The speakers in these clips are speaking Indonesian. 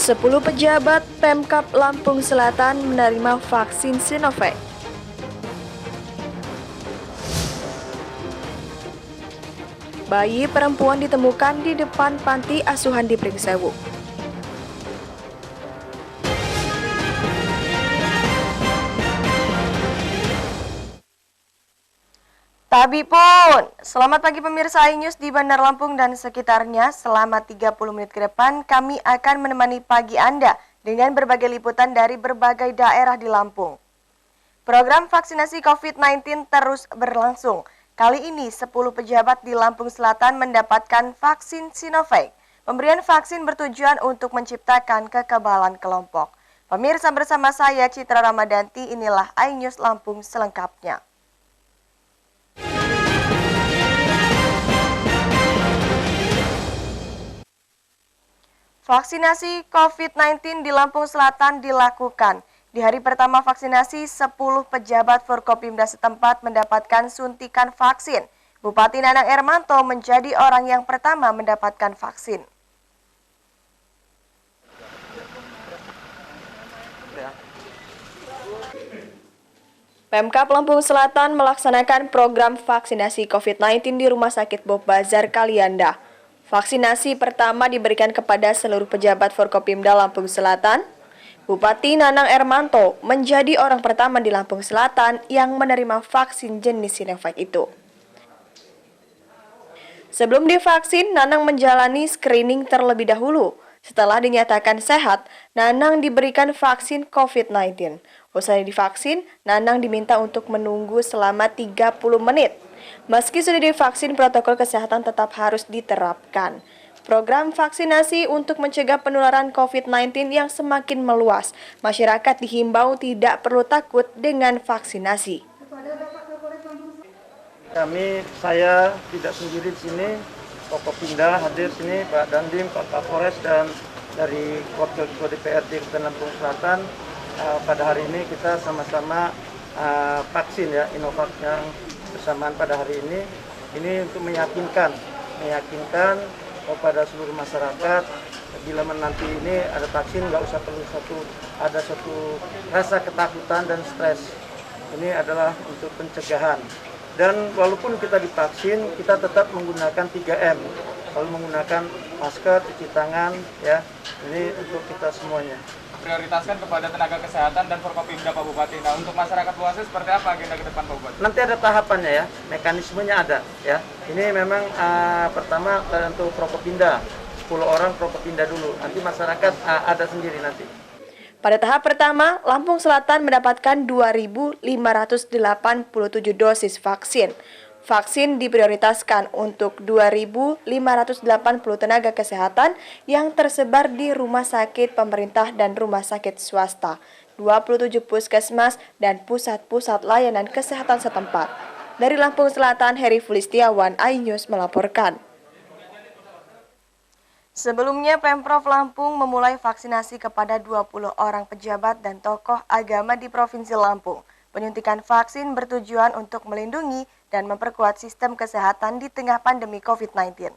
10 pejabat Pemkab Lampung Selatan menerima vaksin Sinovac. Bayi perempuan ditemukan di depan panti asuhan di Pringsewu. Tabi pun, selamat pagi pemirsa iNews di Bandar Lampung dan sekitarnya. Selama 30 menit ke depan kami akan menemani pagi Anda dengan berbagai liputan dari berbagai daerah di Lampung. Program vaksinasi COVID-19 terus berlangsung. Kali ini 10 pejabat di Lampung Selatan mendapatkan vaksin Sinovac. Pemberian vaksin bertujuan untuk menciptakan kekebalan kelompok. Pemirsa, bersama saya Citra Ramadanti, inilah iNews Lampung selengkapnya. Vaksinasi COVID-19 di Lampung Selatan dilakukan. Di hari pertama vaksinasi, 10 pejabat Forkopimda setempat mendapatkan suntikan vaksin. Bupati Nanang Ermanto menjadi orang yang pertama mendapatkan vaksin. Pemkab Lampung Selatan melaksanakan program vaksinasi COVID-19 di Rumah Sakit Bob Bazar Kalianda. Vaksinasi pertama diberikan kepada seluruh pejabat Forkopimda Lampung Selatan. Bupati Nanang Ermanto menjadi orang pertama di Lampung Selatan yang menerima vaksin jenis Sinovac itu. Sebelum divaksin, Nanang menjalani screening terlebih dahulu. Setelah dinyatakan sehat, Nanang diberikan vaksin COVID-19. Usai divaksin, Nanang diminta untuk menunggu selama 30 menit. Meski sudah divaksin, protokol kesehatan tetap harus diterapkan. Program vaksinasi untuk mencegah penularan COVID-19 yang semakin meluas. Masyarakat dihimbau tidak perlu takut dengan vaksinasi. Saya tidak sendiri di sini, Forkopimda hadir sini, Pak Dandim, Pak Kapolres, dan dari Wakil Ketua DPRD Kabupaten Lampung Selatan. Pada hari ini kita sama-sama vaksin ya, Sinovac yang bersamaan pada hari ini untuk meyakinkan kepada seluruh masyarakat bila nanti ini ada vaksin nggak usah perlu ada satu rasa ketakutan dan stres. Ini adalah untuk pencegahan. Dan walaupun kita divaksin, kita tetap menggunakan 3M. Lalu menggunakan masker, cuci tangan, ya. Ini untuk kita semuanya. Prioritaskan kepada tenaga kesehatan dan Forkopimda Pak Bupati. Nah, untuk masyarakat luasnya seperti apa agenda ke depan Pak Bupati? Nanti ada tahapannya ya, mekanismenya ada ya. Ini memang pertama untuk Forkopimda, 10 orang Forkopimda dulu. Nanti masyarakat ada sendiri nanti. Pada tahap pertama, Lampung Selatan mendapatkan 2.587 dosis vaksin. Vaksin diprioritaskan untuk 2.580 tenaga kesehatan yang tersebar di rumah sakit pemerintah dan rumah sakit swasta, 27 puskesmas dan pusat-pusat layanan kesehatan setempat. Dari Lampung Selatan, Heri Fulistiawan, iNews melaporkan. Sebelumnya, Pemprov Lampung memulai vaksinasi kepada 20 orang pejabat dan tokoh agama di Provinsi Lampung. Penyuntikan vaksin bertujuan untuk melindungi dan memperkuat sistem kesehatan di tengah pandemi COVID-19.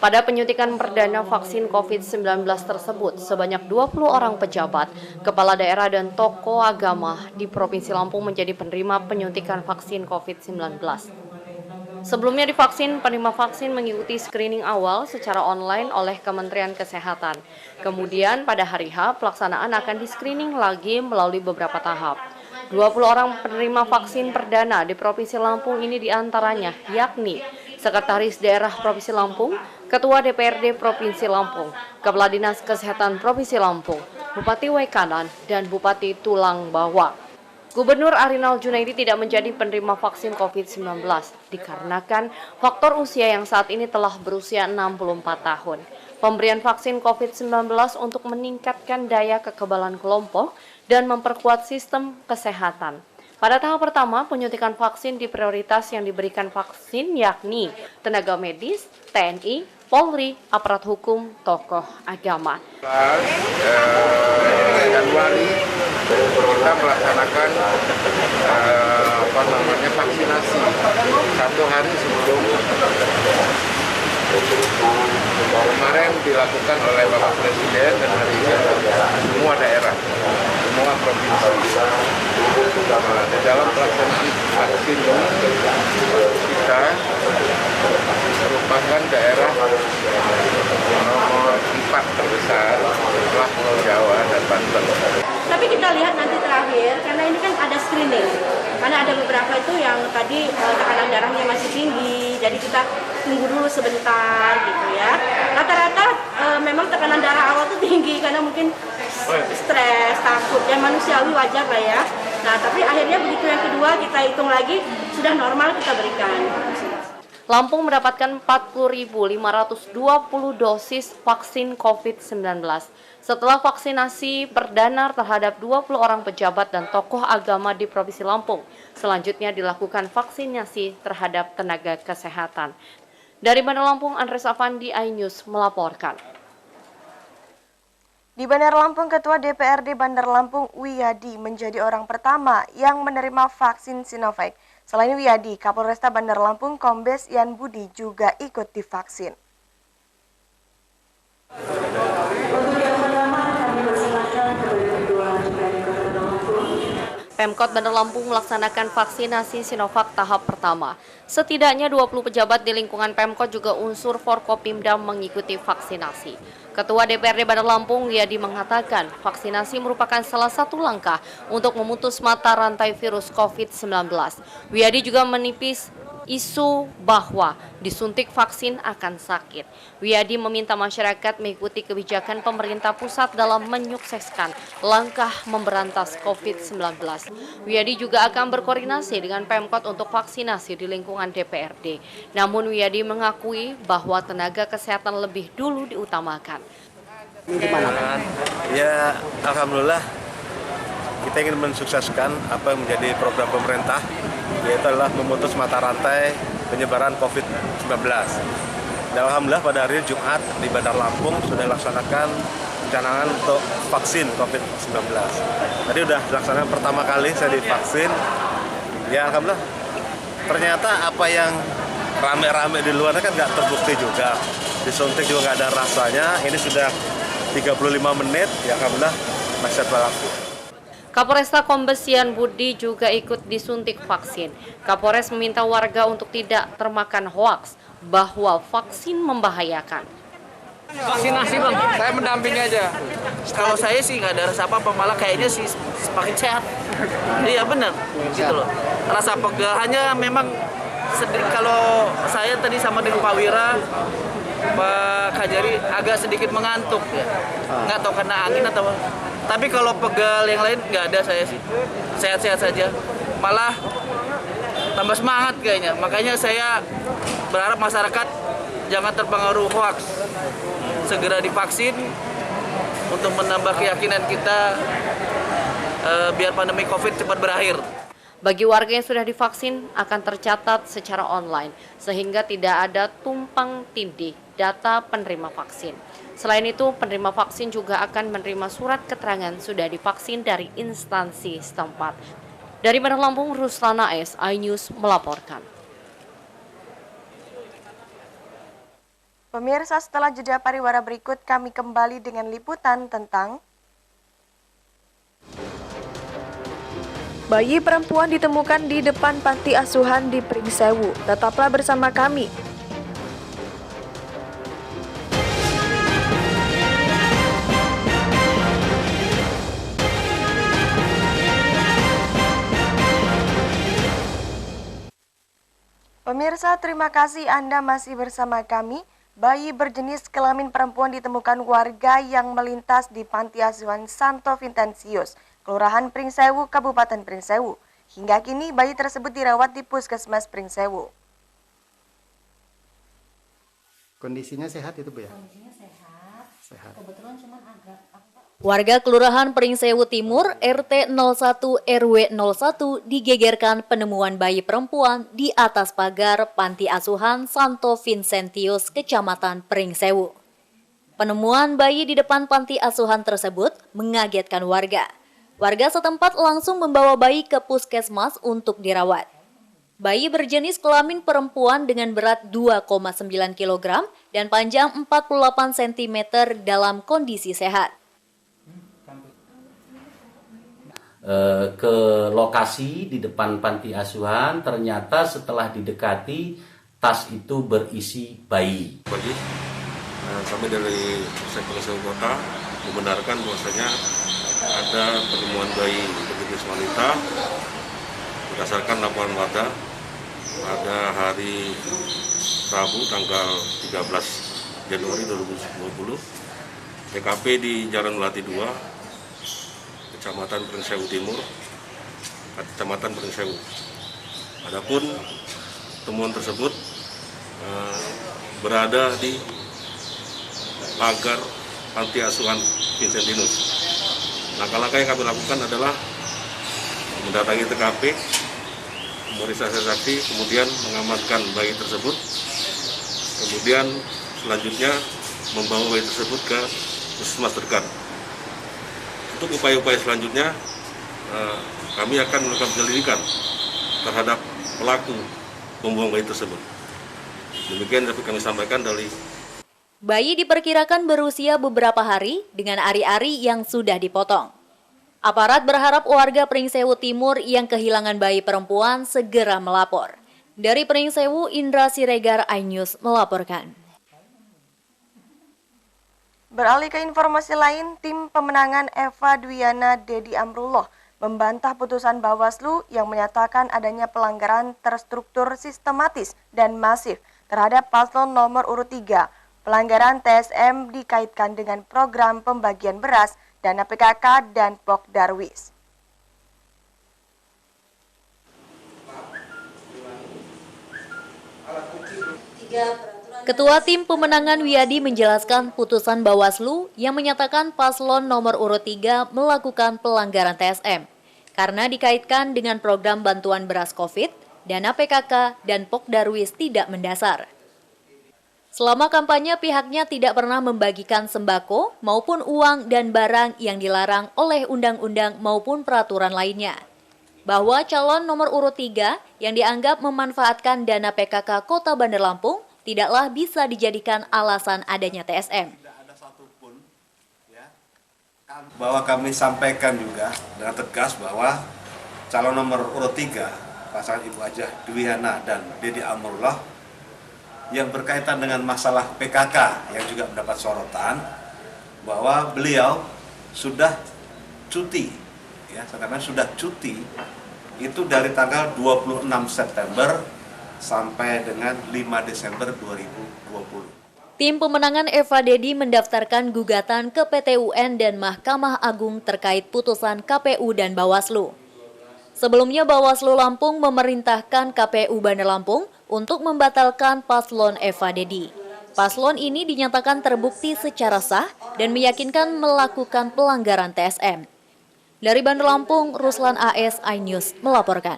Pada penyuntikan perdana vaksin COVID-19 tersebut, sebanyak 20 orang pejabat, kepala daerah dan tokoh agama di Provinsi Lampung menjadi penerima penyuntikan vaksin COVID-19. Sebelumnya divaksin, penerima vaksin mengikuti screening awal secara online oleh Kementerian Kesehatan. Kemudian pada hari H, pelaksanaan akan di-screening lagi melalui beberapa tahap. 20 orang penerima vaksin perdana di Provinsi Lampung ini diantaranya, yakni Sekretaris Daerah Provinsi Lampung, Ketua DPRD Provinsi Lampung, Kepala Dinas Kesehatan Provinsi Lampung, Bupati Waikanan, dan Bupati Tulang Bawang. Gubernur Arinal Junaidi tidak menjadi penerima vaksin COVID-19 dikarenakan faktor usia yang saat ini telah berusia 64 tahun. Pemberian vaksin COVID-19 untuk meningkatkan daya kekebalan kelompok dan memperkuat sistem kesehatan. Pada tahap pertama, penyuntikan vaksin di prioritas yang diberikan vaksin yakni tenaga medis, TNI, Polri, aparat hukum, tokoh agama. Januari kita melaksanakan vaksinasi 1 hari sebelum kemarin dilakukan oleh Bapak Presiden dan hari ini semua daerah, semua provinsi. Nah, di dalam pelaksanaan vaksin kita merupakan daerah nomor 4 terbesar setelah Pulau Jawa dan Banten. Tapi kita lihat nanti terakhir, karena ini kan ada screening. Karena ada beberapa itu yang tadi tekanan darahnya masih tinggi, jadi kita tunggu dulu sebentar gitu ya. Rata-rata memang tekanan darah awal itu tinggi karena mungkin stres, takut, ya manusiawi wajar lah ya. Nah tapi akhirnya begitu yang kedua kita hitung lagi, sudah normal kita berikan. Lampung mendapatkan 40.520 dosis vaksin COVID-19. Setelah vaksinasi perdana terhadap 20 orang pejabat dan tokoh agama di Provinsi Lampung, selanjutnya dilakukan vaksinasi terhadap tenaga kesehatan. Dari Bandar Lampung, Andres Afandi, iNews melaporkan. Di Bandar Lampung, Ketua DPRD Bandar Lampung Wiyadi menjadi orang pertama yang menerima vaksin Sinovac. Selain Wiyadi, Kapolresta Bandar Lampung Kombes Yan Budi juga ikut divaksin. Pemkot Bandar Lampung melaksanakan vaksinasi Sinovac tahap pertama. Setidaknya 20 pejabat di lingkungan Pemkot juga unsur Forkopimda mengikuti vaksinasi. Ketua DPRD Bandar Lampung, Wiyadi, mengatakan vaksinasi merupakan salah satu langkah untuk memutus mata rantai virus COVID-19. Wiyadi juga menipis isu bahwa disuntik vaksin akan sakit. Wiyadi meminta masyarakat mengikuti kebijakan pemerintah pusat dalam menyukseskan langkah memberantas COVID-19. Wiyadi juga akan berkoordinasi dengan Pemkot untuk vaksinasi di lingkungan DPRD. Namun Wiyadi mengakui bahwa tenaga kesehatan lebih dulu diutamakan. Gimana? Ya, alhamdulillah kita ingin mensukseskan apa yang menjadi program pemerintah, yaitu adalah memutus mata rantai penyebaran COVID-19. Dan alhamdulillah pada hari Jumat di Bandar Lampung sudah dilaksanakan pencanangan untuk vaksin COVID-19. Tadi sudah dilaksanakan pertama kali saya divaksin. Ya alhamdulillah, ternyata apa yang rame-rame di luar kan nggak terbukti juga. Disuntik juga nggak ada rasanya, ini sudah 35 menit, ya alhamdulillah masih berlaku. Kapolresta Kombes Yan Budi juga ikut disuntik vaksin. Kapolres meminta warga untuk tidak termakan hoaks bahwa vaksin membahayakan. Vaksinasi bang, saya mendampingi aja. Kalau saya sih nggak ada rasa apa-apa, malah kayaknya sih semakin sehat. Iya benar, gitu loh. Rasa pegal hanya memang sedikit, kalau saya tadi sama dengan Pak Wira, Pak Kajari agak sedikit mengantuk ya. Nggak tahu karena angin atau apa. Tapi kalau pegal yang lain nggak ada saya sih. Sehat-sehat saja. Malah tambah semangat kayaknya. Makanya saya berharap masyarakat jangan terpengaruh hoaks. Segera divaksin untuk menambah keyakinan kita biar pandemi COVID cepat berakhir. Bagi warga yang sudah divaksin akan tercatat secara online sehingga tidak ada tumpang tindih data penerima vaksin. Selain itu, penerima vaksin juga akan menerima surat keterangan sudah divaksin dari instansi setempat. Dari Bandar Lampung, Ruslana S, iNews melaporkan. Pemirsa, setelah jeda pariwara berikut kami kembali dengan liputan tentang bayi perempuan ditemukan di depan panti asuhan di Pringsewu. Tetaplah bersama kami. Pemirsa, terima kasih Anda masih bersama kami. Bayi berjenis kelamin perempuan ditemukan warga yang melintas di panti asuhan Santo Vincentius, Kelurahan Pringsewu, Kabupaten Pringsewu. Hingga kini bayi tersebut dirawat di Puskesmas Pringsewu. Kondisinya sehat itu Bu ya? Kondisinya sehat. Sehat. Kebetulan cuma agak Warga Kelurahan Pringsewu Timur RT 01 RW 01 digegerkan penemuan bayi perempuan di atas pagar Panti Asuhan Santo Vincentius, Kecamatan Pringsewu. Penemuan bayi di depan panti asuhan tersebut mengagetkan warga. Warga setempat langsung membawa bayi ke puskesmas untuk dirawat. Bayi berjenis kelamin perempuan dengan berat 2,9 kg dan panjang 48 cm dalam kondisi sehat. Ke lokasi di depan panti asuhan, ternyata setelah didekati, tas itu berisi bayi. Kami dari Polsek Kota membenarkan bahwasanya ada penemuan bayi berjenis wanita berdasarkan laporan warga pada hari Rabu tanggal 13 Januari 2020, TKP di Jalan Melati 2, Kecamatan Pringsewu Timur, Kecamatan Pringsewu. Adapun temuan tersebut berada di pagar panti asuhan Vincentinus. Langkah-langkah yang kami lakukan adalah mendatangi TKP, memeriksa saksi, kemudian mengamankan bayi tersebut, kemudian selanjutnya membawa bayi tersebut ke puskesmas terdekat. Untuk upaya-upaya selanjutnya, kami akan melakukan penyelidikan terhadap pelaku pembuang bayi tersebut. Demikian dapat kami sampaikan dari. Bayi diperkirakan berusia beberapa hari dengan ari-ari yang sudah dipotong. Aparat berharap warga Pringsewu Timur yang kehilangan bayi perempuan segera melapor. Dari Pringsewu, Indra Siregar, iNews melaporkan. Beralih ke informasi lain, tim pemenangan Eva Dwiana Dedi Amrullah membantah putusan Bawaslu yang menyatakan adanya pelanggaran terstruktur sistematis dan masif terhadap paslon nomor urut 3. Pelanggaran TSM dikaitkan dengan program pembagian beras, dana PKK, dan Pok Darwis. Ketua Tim Pemenangan Wiyadi menjelaskan putusan Bawaslu yang menyatakan paslon nomor urut 3 melakukan pelanggaran TSM karena dikaitkan dengan program bantuan beras COVID, dana PKK, dan Pok Darwis tidak mendasar. Selama kampanye pihaknya tidak pernah membagikan sembako maupun uang dan barang yang dilarang oleh undang-undang maupun peraturan lainnya. Bahwa calon nomor urut 3 yang dianggap memanfaatkan dana PKK Kota Bandar Lampung tidaklah bisa dijadikan alasan adanya TSM. Tidak ada satupun bahwa kami sampaikan juga dengan tegas bahwa calon nomor urut 3 pasangan Ibu Hajah Dwiana dan Dedi Amrullah yang berkaitan dengan masalah PKK yang juga mendapat sorotan bahwa beliau sudah cuti, sudah cuti itu dari tanggal 26 September sampai dengan 5 Desember 2020. Tim pemenangan Eva Dedi mendaftarkan gugatan ke PT UN dan Mahkamah Agung terkait putusan KPU dan Bawaslu. Sebelumnya Bawaslu Lampung memerintahkan KPU Bandar Lampung untuk membatalkan paslon Eva Dedi. Paslon ini dinyatakan terbukti secara sah dan meyakinkan melakukan pelanggaran TSM. Dari Bandar Lampung, Ruslan AS, iNews melaporkan.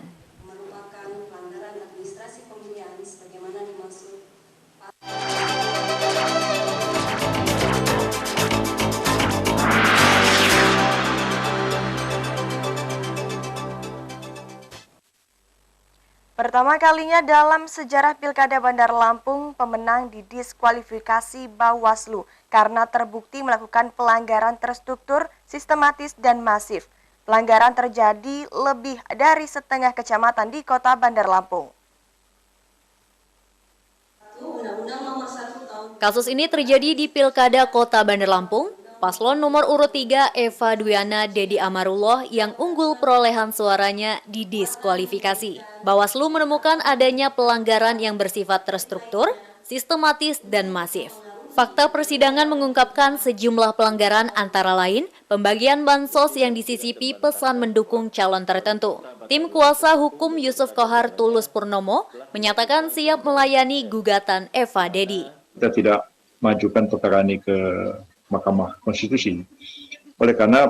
Pertama kalinya dalam sejarah Pilkada Bandar Lampung, pemenang didiskualifikasi Bawaslu karena terbukti melakukan pelanggaran terstruktur, sistematis, dan masif. Pelanggaran terjadi lebih dari setengah kecamatan di Kota Bandar Lampung. Kasus ini terjadi di Pilkada Kota Bandar Lampung. Paslon nomor urut 3 Eva Dwiana Dedi Amrullah yang unggul perolehan suaranya didiskualifikasi. Bawaslu menemukan adanya pelanggaran yang bersifat terstruktur, sistematis, dan masif. Fakta persidangan mengungkapkan sejumlah pelanggaran antara lain pembagian bansos yang disisipi pesan mendukung calon tertentu. Tim kuasa hukum Yusuf Kohar Tulus Purnomo menyatakan siap melayani gugatan Eva Dedi. Kita tidak majukan perkara ini ke Mahkamah Konstitusi. Oleh karena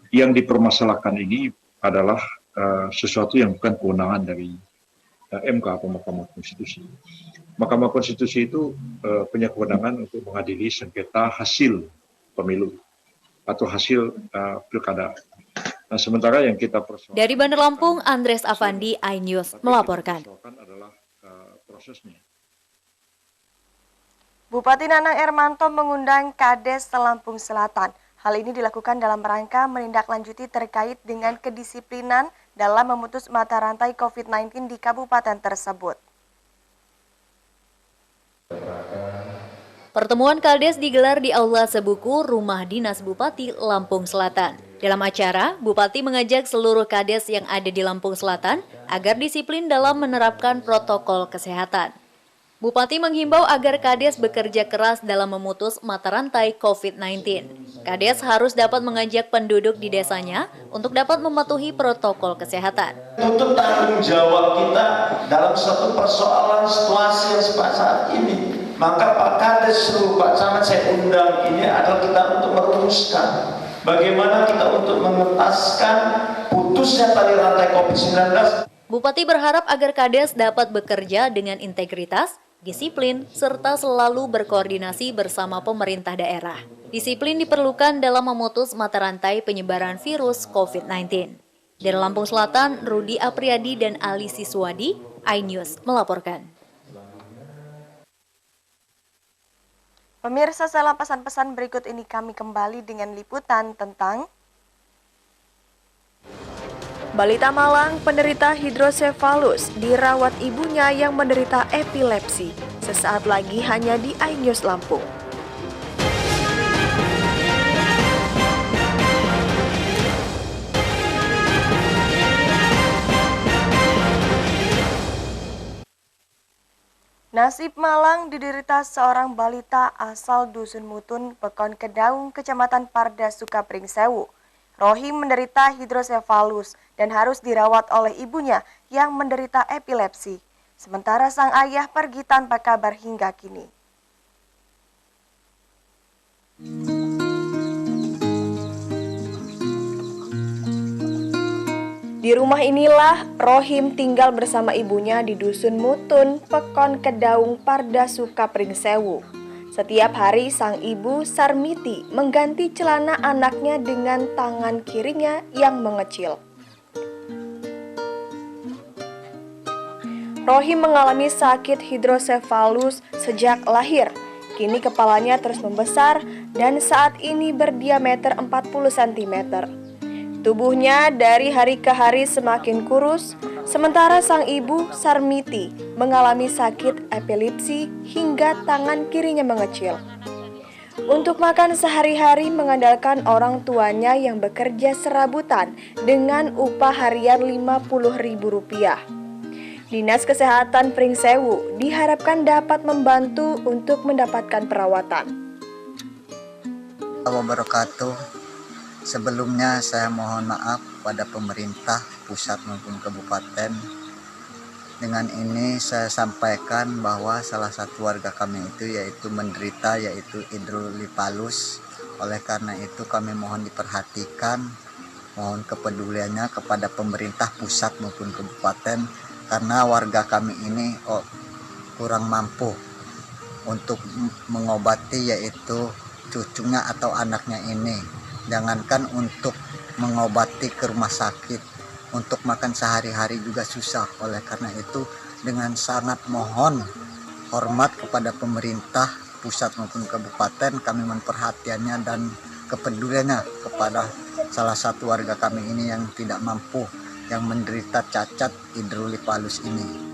yang dipermasalahkan ini adalah sesuatu yang bukan kewenangan dari MK atau Mahkamah Konstitusi. Mahkamah Konstitusi itu punya kewenangan untuk mengadili sengketa hasil pemilu atau hasil pilkada. Nah, sementara yang kita persoalkan Dari Bandar Lampung, Andres Afandi, iNews melaporkan. adalah prosesnya. Bupati Nanang Ermanto mengundang Kades Lampung Selatan. Hal ini dilakukan dalam rangka menindaklanjuti terkait dengan kedisiplinan dalam memutus mata rantai COVID-19 di kabupaten tersebut. Pertemuan Kades digelar di Aula Sebuku, Rumah Dinas Bupati Lampung Selatan. Dalam acara, Bupati mengajak seluruh Kades yang ada di Lampung Selatan agar disiplin dalam menerapkan protokol kesehatan. Bupati menghimbau agar Kades bekerja keras dalam memutus mata rantai COVID-19. Kades harus dapat mengajak penduduk di desanya untuk dapat mematuhi protokol kesehatan. Untuk tanggung jawab kita dalam satu persoalan situasi yang saat ini, maka Pak Kades seluruh Pak Camat saya undang ini adalah kita untuk merumuskan bagaimana kita untuk mengentaskan putusnya tali rantai COVID-19. Bupati berharap agar Kades dapat bekerja dengan integritas, disiplin, serta selalu berkoordinasi bersama pemerintah daerah. Disiplin diperlukan dalam memutus mata rantai penyebaran virus COVID-19. Dari Lampung Selatan, Rudi Apriyadi dan Ali Siswadi, iNews melaporkan. Pemirsa, setelah pesan-pesan berikut ini kami kembali dengan liputan tentang balita Malang penderita hidrosefalus dirawat ibunya yang menderita epilepsi. Sesaat lagi hanya di iNews Lampung. Nasib malang diderita seorang balita asal Dusun Mutun, Pekon Kedaung, Kecamatan Parda, Sukapring Sewu. Rohim menderita hidrosefalus dan harus dirawat oleh ibunya yang menderita epilepsi. Sementara sang ayah pergi tanpa kabar hingga kini. Di rumah inilah Rohim tinggal bersama ibunya di Dusun Mutun, Pekon Kedaung, Parda, Sukapring Sewu. Setiap hari sang ibu Sarmiti mengganti celana anaknya dengan tangan kirinya yang mengecil. Rohim mengalami sakit hidrosefalus sejak lahir. Kini kepalanya terus membesar dan saat ini berdiameter 40 cm. Tubuhnya dari hari ke hari semakin kurus, sementara sang ibu Sarmiti mengalami sakit epilepsi hingga tangan kirinya mengecil. Untuk makan sehari-hari mengandalkan orang tuanya yang bekerja serabutan dengan upah harian Rp50.000. Dinas Kesehatan Pringsewu diharapkan dapat membantu untuk mendapatkan perawatan. Assalamualaikum warahmatullahi wabarakatuh. Sebelumnya saya mohon maaf pada pemerintah pusat maupun kabupaten. Dengan ini saya sampaikan bahwa salah satu warga kami itu menderita hidrosefalus. Oleh karena itu kami mohon diperhatikan, mohon kepeduliannya kepada pemerintah pusat maupun kabupaten karena warga kami ini kurang mampu untuk mengobati cucunya atau anaknya ini. Jangankan untuk mengobati ke rumah sakit, untuk makan sehari-hari juga susah. Oleh karena itu dengan sangat mohon hormat kepada pemerintah pusat maupun kabupaten, kami mohon perhatiannya dan kepeduliannya kepada salah satu warga kami ini yang tidak mampu, yang menderita cacat hidrosefalus ini.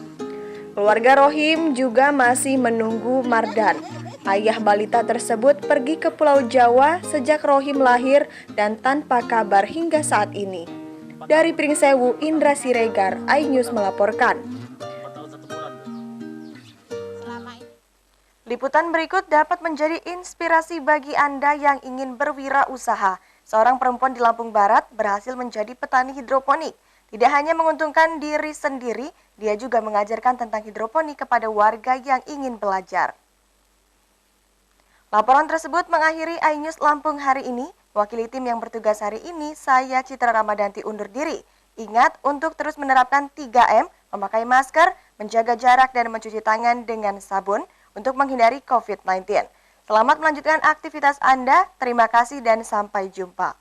Keluarga Rohim juga masih menunggu Mardan. Ayah balita tersebut pergi ke Pulau Jawa sejak Rohim lahir dan tanpa kabar hingga saat ini. Dari Pringsewu, Indra Siregar, iNews melaporkan. Liputan berikut dapat menjadi inspirasi bagi Anda yang ingin berwirausaha. Seorang perempuan di Lampung Barat berhasil menjadi petani hidroponik. Tidak hanya menguntungkan diri sendiri, dia juga mengajarkan tentang hidroponik kepada warga yang ingin belajar. Laporan tersebut mengakhiri iNews Lampung hari ini. Wakili tim yang bertugas hari ini, saya Citra Ramadanti undur diri. Ingat untuk terus menerapkan 3M, memakai masker, menjaga jarak dan mencuci tangan dengan sabun untuk menghindari COVID-19. Selamat melanjutkan aktivitas Anda, terima kasih dan sampai jumpa.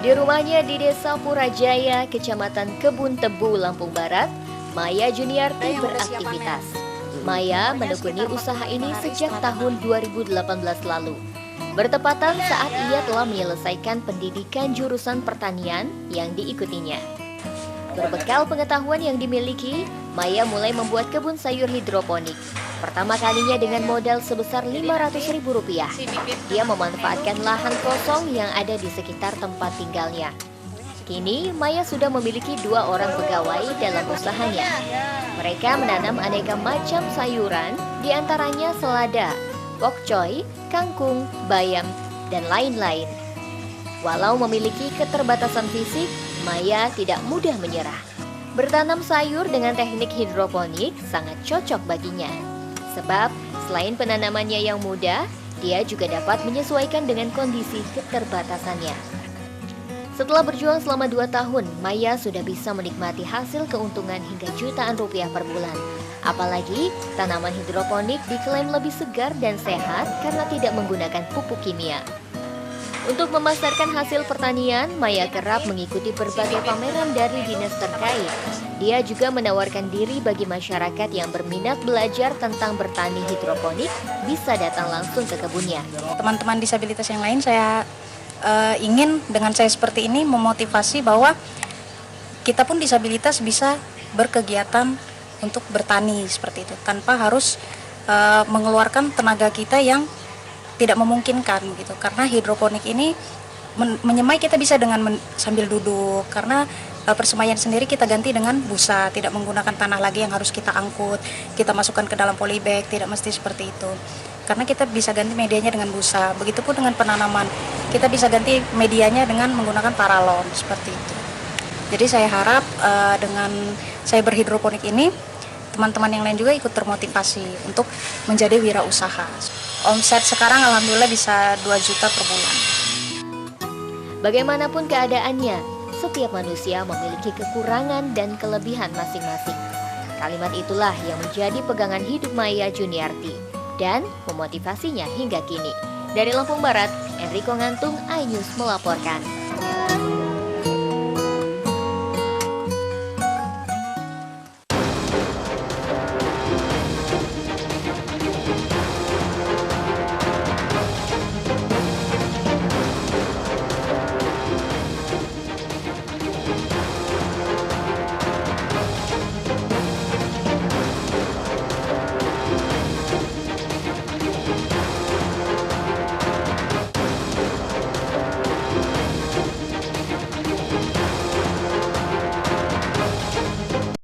Di rumahnya di Desa Purajaya, Kecamatan Kebun Tebu, Lampung Barat, Maya Juniarti beraktivitas. Maya menekuni usaha ini sejak tahun 2018 lalu. Bertepatan saat ia telah menyelesaikan pendidikan jurusan pertanian yang diikutinya. Berbekal pengetahuan yang dimiliki, Maya mulai membuat kebun sayur hidroponik. Pertama kalinya dengan modal sebesar Rp500.000. Dia memanfaatkan lahan kosong yang ada di sekitar tempat tinggalnya. Kini, Maya sudah memiliki 2 orang pegawai dalam usahanya. Mereka menanam aneka macam sayuran, diantaranya selada, pokcoy, kangkung, bayam, dan lain-lain. Walau memiliki keterbatasan fisik, Maya tidak mudah menyerah. Bertanam sayur dengan teknik hidroponik sangat cocok baginya. Sebab selain penanamannya yang mudah, dia juga dapat menyesuaikan dengan kondisi keterbatasannya. Setelah berjuang selama 2 tahun, Maya sudah bisa menikmati hasil keuntungan hingga jutaan rupiah per bulan. Apalagi tanaman hidroponik diklaim lebih segar dan sehat karena tidak menggunakan pupuk kimia. Untuk memasarkan hasil pertanian, Maya kerap mengikuti berbagai pameran dari dinas terkait. Dia juga menawarkan diri bagi masyarakat yang berminat belajar tentang bertani hidroponik bisa datang langsung ke kebunnya. Teman-teman disabilitas yang lain saya ingin dengan saya seperti ini memotivasi bahwa kita pun disabilitas bisa berkegiatan untuk bertani seperti itu tanpa harus mengeluarkan tenaga kita yang tidak memungkinkan gitu, karena hidroponik ini menyemai kita bisa dengan sambil duduk, karena persemaian sendiri kita ganti dengan busa, tidak menggunakan tanah lagi yang harus kita angkut, kita masukkan ke dalam polybag, tidak mesti seperti itu, karena kita bisa ganti medianya dengan busa. Begitupun dengan penanaman, kita bisa ganti medianya dengan menggunakan paralon seperti itu. Jadi saya harap dengan saya berhidroponik ini, teman-teman yang lain juga ikut termotivasi untuk menjadi wirausaha. Omset sekarang alhamdulillah bisa 2 juta per bulan. Bagaimanapun keadaannya, setiap manusia memiliki kekurangan dan kelebihan masing-masing. Kalimat itulah yang menjadi pegangan hidup Maya Juniarti dan memotivasinya hingga kini. Dari Lampung Barat, Enrico Ngantung, iNews melaporkan.